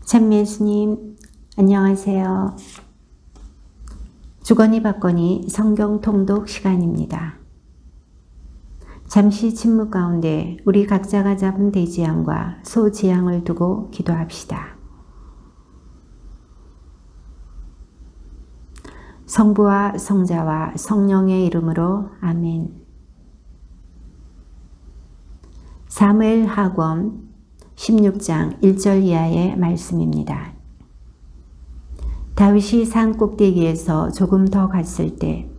참 예수님, 안녕하세요. 주거니 받거니 성경 통독 시간입니다. 잠시 침묵 가운데 우리 각자가 잡은 대지양과 소지양을 두고 기도합시다. 성부와 성자와 성령의 이름으로 아멘. 사무엘 하권 16장 1절 이하의 말씀입니다. 다윗이 산 꼭대기에서 조금 더 갔을 때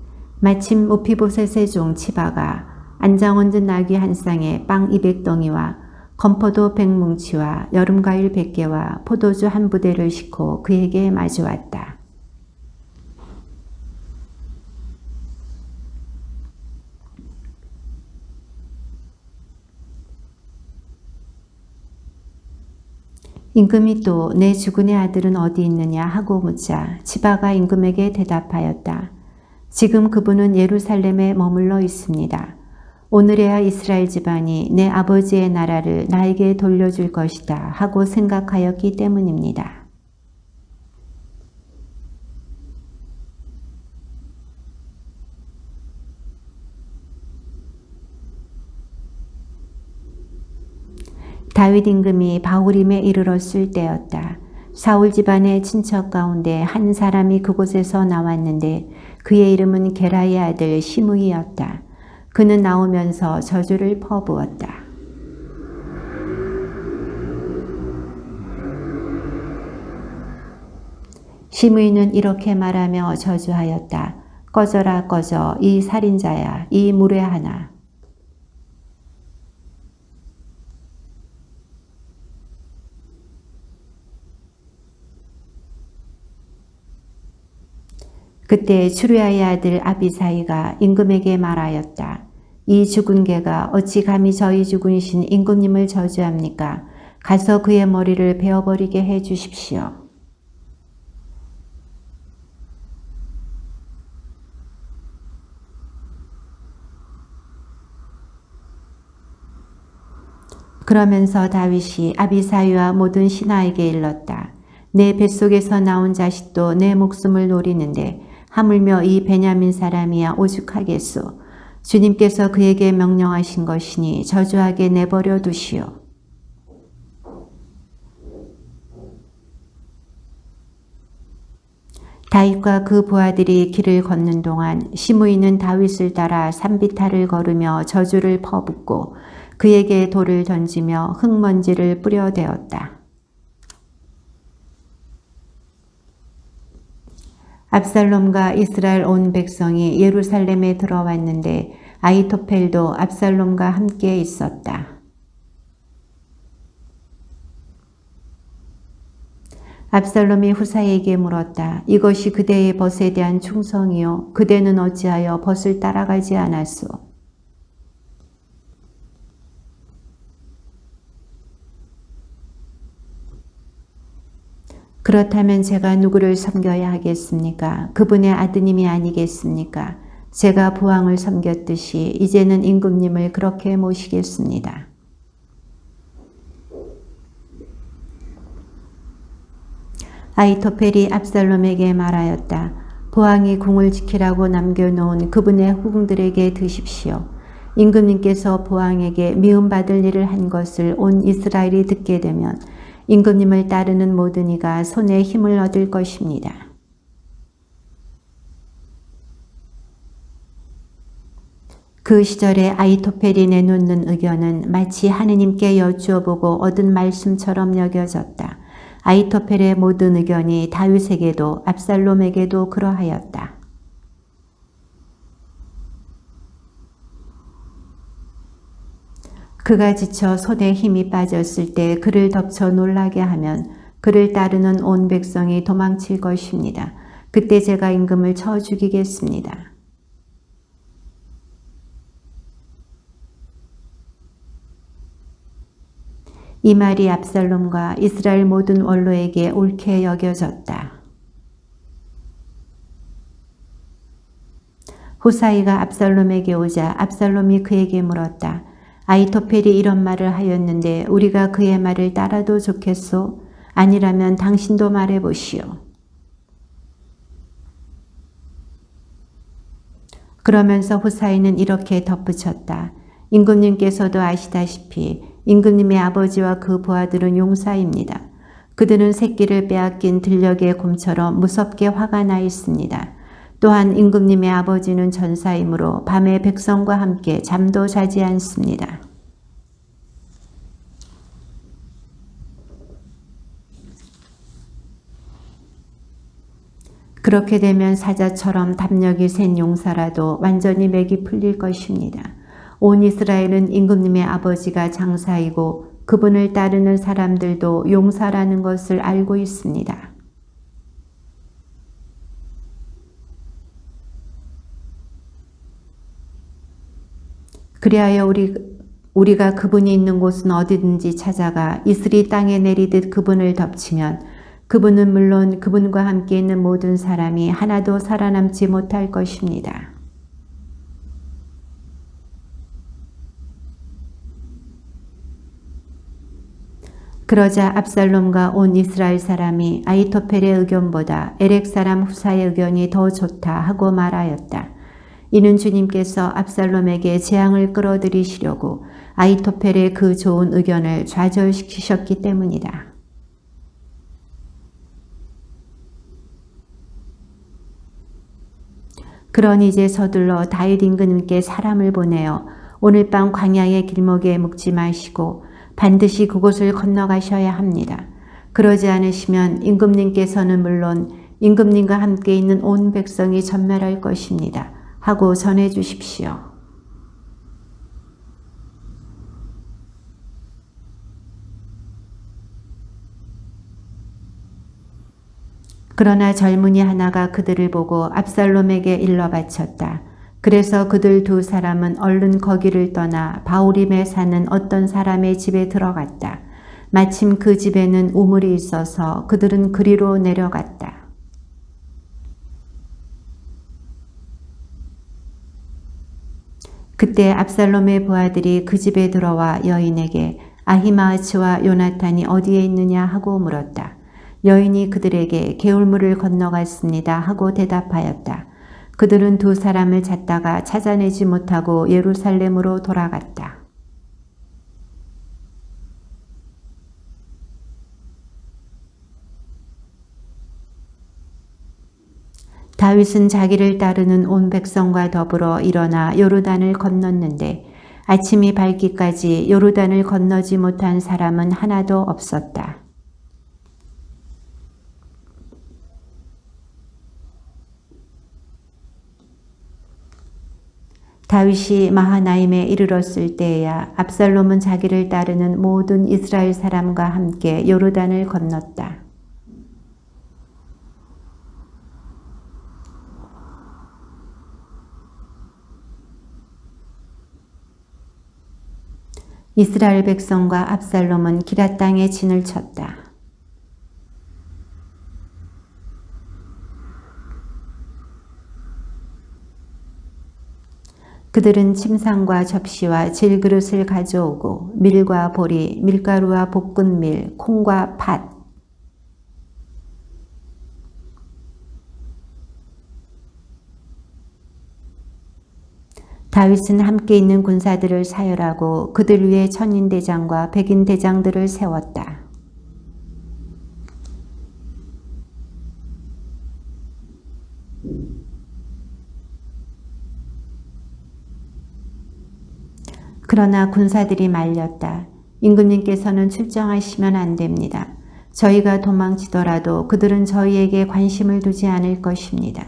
마침 무피보셋의 종 치바가 안장 얹은 나귀 한 쌍에 빵 200덩이와 건포도 100뭉치와 여름과일 100개와 포도주 한 부대를 싣고 그에게 마주왔다. 임금이 또 내 주군의 아들은 어디 있느냐 하고 묻자 치바가 임금에게 대답하였다. 지금 그분은 예루살렘에 머물러 있습니다. 오늘에야 이스라엘 집안이 내 아버지의 나라를 나에게 돌려줄 것이다 하고 생각하였기 때문입니다. 다윗 임금이 바후림에 이르렀을 때였다. 사울 집안의 친척 가운데 한 사람이 그곳에서 나왔는데 그의 이름은 게라의 아들 시므이였다. 그는 나오면서 저주를 퍼부었다. 시므이는 이렇게 말하며 저주하였다. 꺼져라 꺼져 이 살인자야 이 무례하나. 그때 추루야의 아들 아비사이가 임금에게 말하였다. 이 죽은 개가 어찌 감히 저희 죽으신 임금님을 저주합니까? 가서 그의 머리를 베어버리게 해 주십시오. 그러면서 다윗이 아비사이와 모든 신하에게 일렀다. 내 뱃속에서 나온 자식도 내 목숨을 노리는데 하물며 이 베냐민 사람이야 오죽하겠소. 주님께서 그에게 명령하신 것이니 저주하게 내버려 두시오. 다윗과 그 부하들이 길을 걷는 동안 시므이는 다윗을 따라 산비탈을 걸으며 저주를 퍼붓고 그에게 돌을 던지며 흙먼지를 뿌려대었다. 압살롬과 이스라엘 온 백성이 예루살렘에 들어왔는데 아히토펠도 압살롬과 함께 있었다. 압살롬이 후사에게 물었다. 이것이 그대의 벗에 대한 충성이요. 그대는 어찌하여 벗을 따라가지 않았소? 그렇다면 제가 누구를 섬겨야 하겠습니까? 그분의 아드님이 아니겠습니까? 제가 부왕을 섬겼듯이 이제는 임금님을 그렇게 모시겠습니다. 아히토펠이 압살롬에게 말하였다. 부왕이 궁을 지키라고 남겨놓은 그분의 후궁들에게 드십시오. 임금님께서 부왕에게 미움받을 일을 한 것을 온 이스라엘이 듣게 되면 임금님을 따르는 모든 이가 손에 힘을 얻을 것입니다. 그 시절에 아히토펠이 내놓는 의견은 마치 하느님께 여쭈어보고 얻은 말씀처럼 여겨졌다. 아히토펠의 모든 의견이 다윗에게도 압살롬에게도 그러하였다. 그가 지쳐 손에 힘이 빠졌을 때 그를 덮쳐 놀라게 하면 그를 따르는 온 백성이 도망칠 것입니다. 그때 제가 임금을 쳐 죽이겠습니다. 이 말이 압살롬과 이스라엘 모든 원로에게 옳게 여겨졌다. 후사이가 압살롬에게 오자 압살롬이 그에게 물었다. 아히토펠이 이런 말을 하였는데 우리가 그의 말을 따라도 좋겠소? 아니라면 당신도 말해보시오. 그러면서 후사이는 이렇게 덧붙였다. 임금님께서도 아시다시피 임금님의 아버지와 그 부하들은 용사입니다. 그들은 새끼를 빼앗긴 들녘의 곰처럼 무섭게 화가 나 있습니다. 또한 임금님의 아버지는 전사이므로 밤에 백성과 함께 잠도 자지 않습니다. 그렇게 되면 사자처럼 담력이 센 용사라도 완전히 맥이 풀릴 것입니다. 온 이스라엘은 임금님의 아버지가 장사이고 그분을 따르는 사람들도 용사라는 것을 알고 있습니다. 그리하여 우리가 그분이 있는 곳은 어디든지 찾아가 이슬이 땅에 내리듯 그분을 덮치면 그분은 물론 그분과 함께 있는 모든 사람이 하나도 살아남지 못할 것입니다. 그러자 압살롬과 온 이스라엘 사람이 아히토펠의 의견보다 에렉 사람 후사의 의견이 더 좋다 하고 말하였다. 이는 주님께서 압살롬에게 재앙을 끌어들이시려고 아히토펠의 그 좋은 의견을 좌절시키셨기 때문이다. 그러니 이제 서둘러 다윗 임금님께 사람을 보내어 오늘 밤 광야의 길목에 묵지 마시고 반드시 그곳을 건너가셔야 합니다. 그러지 않으시면 임금님께서는 물론 임금님과 함께 있는 온 백성이 전멸할 것입니다. 하고 전해 주십시오. 그러나 젊은이 하나가 그들을 보고 압살롬에게 일러 바쳤다. 그래서 그들 두 사람은 얼른 거기를 떠나 바후림에 사는 어떤 사람의 집에 들어갔다. 마침 그 집에는 우물이 있어서 그들은 그리로 내려갔다. 그때 압살롬의 부하들이 그 집에 들어와 여인에게 아히마아츠와 요나탄이 어디에 있느냐 하고 물었다. 여인이 그들에게 개울물을 건너갔습니다 하고 대답하였다. 그들은 두 사람을 찾다가 찾아내지 못하고 예루살렘으로 돌아갔다. 다윗은 자기를 따르는 온 백성과 더불어 일어나 요르단을 건넜는데 아침이 밝기까지 요르단을 건너지 못한 사람은 하나도 없었다. 다윗이 마하나임에 이르렀을 때에야 압살롬은 자기를 따르는 모든 이스라엘 사람과 함께 요르단을 건넜다. 이스라엘 백성과 압살롬은 기럇 땅에 진을 쳤다. 그들은 침상과 접시와 질그릇을 가져오고 밀과 보리, 밀가루와 볶은 밀, 콩과 팥, 다윗은 함께 있는 군사들을 사열하고 그들 위에 천인대장과 백인대장들을 세웠다. 그러나 군사들이 말렸다. 임금님께서는 출정하시면 안 됩니다. 저희가 도망치더라도 그들은 저희에게 관심을 두지 않을 것입니다.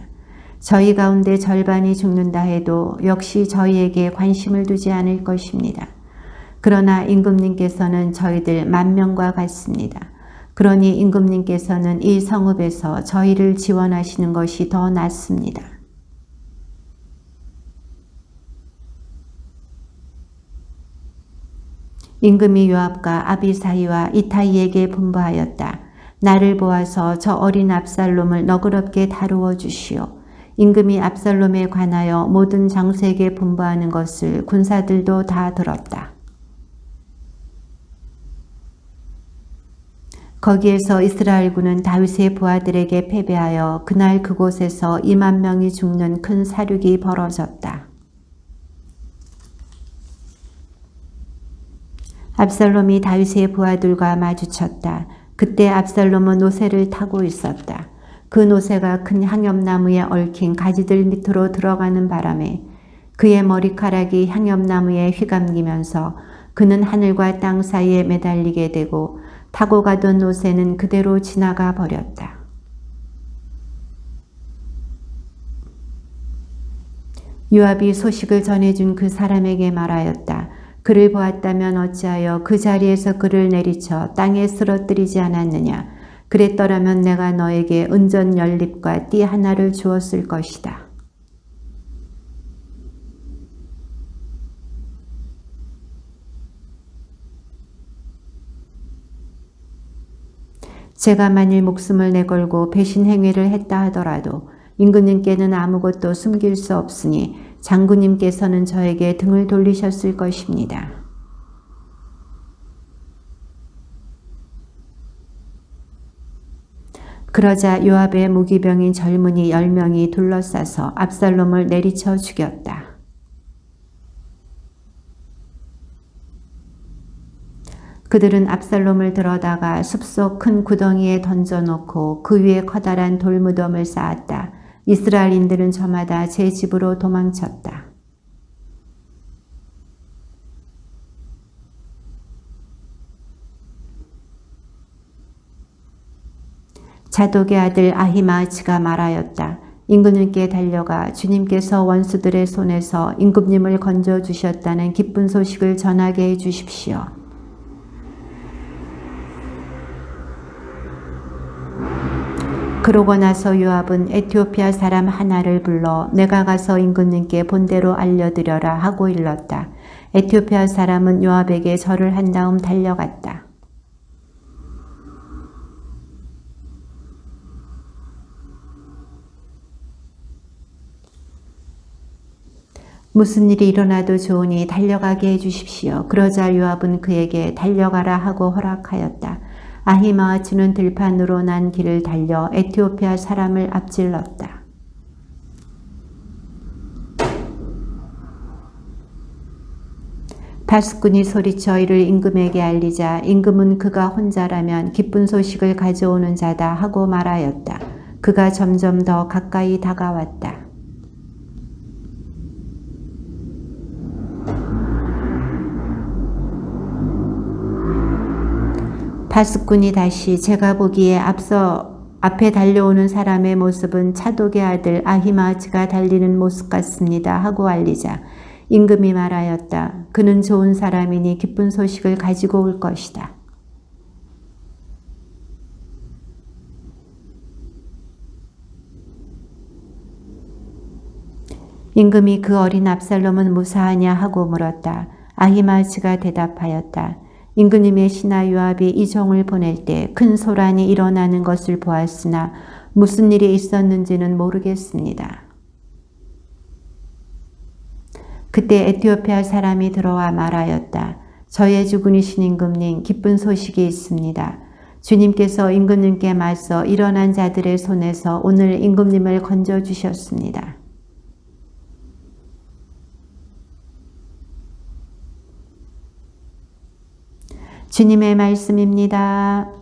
저희 가운데 절반이 죽는다 해도 역시 저희에게 관심을 두지 않을 것입니다. 그러나 임금님께서는 저희들 10,000명과 같습니다. 그러니 임금님께서는 이 성읍에서 저희를 지원하시는 것이 더 낫습니다. 임금이 요압과 아비사이와 이타이에게 분부하였다. 나를 보아서 저 어린 압살롬을 너그럽게 다루어 주시오. 임금이 압살롬에 관하여 모든 장수에게 분부하는 것을 군사들도 다 들었다. 거기에서 이스라엘군은 다윗의 부하들에게 패배하여 그날 그곳에서 2만 명이 죽는 큰 사륙이 벌어졌다. 압살롬이 다윗의 부하들과 마주쳤다. 그때 압살롬은 노새를 타고 있었다. 그 노새가 큰 향엽나무에 얽힌 가지들 밑으로 들어가는 바람에 그의 머리카락이 향엽나무에 휘감기면서 그는 하늘과 땅 사이에 매달리게 되고 타고 가던 노새는 그대로 지나가 버렸다. 요압이 소식을 전해준 그 사람에게 말하였다. 그를 보았다면 어찌하여 그 자리에서 그를 내리쳐 땅에 쓰러뜨리지 않았느냐. 그랬더라면 내가 너에게 은전 연립과 띠 하나를 주었을 것이다. 제가 만일 목숨을 내걸고 배신 행위를 했다 하더라도 임금님께는 아무것도 숨길 수 없으니 장군님께서는 저에게 등을 돌리셨을 것입니다. 그러자 요압의 무기병인 젊은이 10명이 둘러싸서 압살롬을 내리쳐 죽였다. 그들은 압살롬을 들어다가 숲속 큰 구덩이에 던져놓고 그 위에 커다란 돌무덤을 쌓았다. 이스라엘인들은 저마다 제 집으로 도망쳤다. 자독의 아들 아히마아츠가 말하였다. 임금님께 달려가 주님께서 원수들의 손에서 임금님을 건져주셨다는 기쁜 소식을 전하게 해 주십시오. 그러고 나서 요압은 에티오피아 사람 하나를 불러 내가 가서 임금님께 본대로 알려드려라 하고 일렀다. 에티오피아 사람은 요압에게 절을 한 다음 달려갔다. 무슨 일이 일어나도 좋으니 달려가게 해주십시오. 그러자 요압은 그에게 달려가라 하고 허락하였다. 아히마아츠는 들판으로 난 길을 달려 에티오피아 사람을 앞질렀다. 바스군이 소리쳐 이를 임금에게 알리자 임금은 그가 혼자라면 기쁜 소식을 가져오는 자다 하고 말하였다. 그가 점점 더 가까이 다가왔다. 바스군이 다시 제가 보기에 앞에 달려오는 사람의 모습은 차독의 아들 아히마아츠가 달리는 모습 같습니다 하고 알리자 임금이 말하였다. 그는 좋은 사람이니 기쁜 소식을 가지고 올 것이다. 임금이 그 어린 압살롬은 무사하냐 하고 물었다. 아히마아츠가 대답하였다. 임금님의 신하 요압이 이 종을 보낼 때 큰 소란이 일어나는 것을 보았으나 무슨 일이 있었는지는 모르겠습니다. 그때 에티오피아 사람이 들어와 말하였다. 저의 주군이신 임금님 기쁜 소식이 있습니다. 주님께서 임금님께 맞서 일어난 자들의 손에서 오늘 임금님을 건져주셨습니다. 주님의 말씀입니다.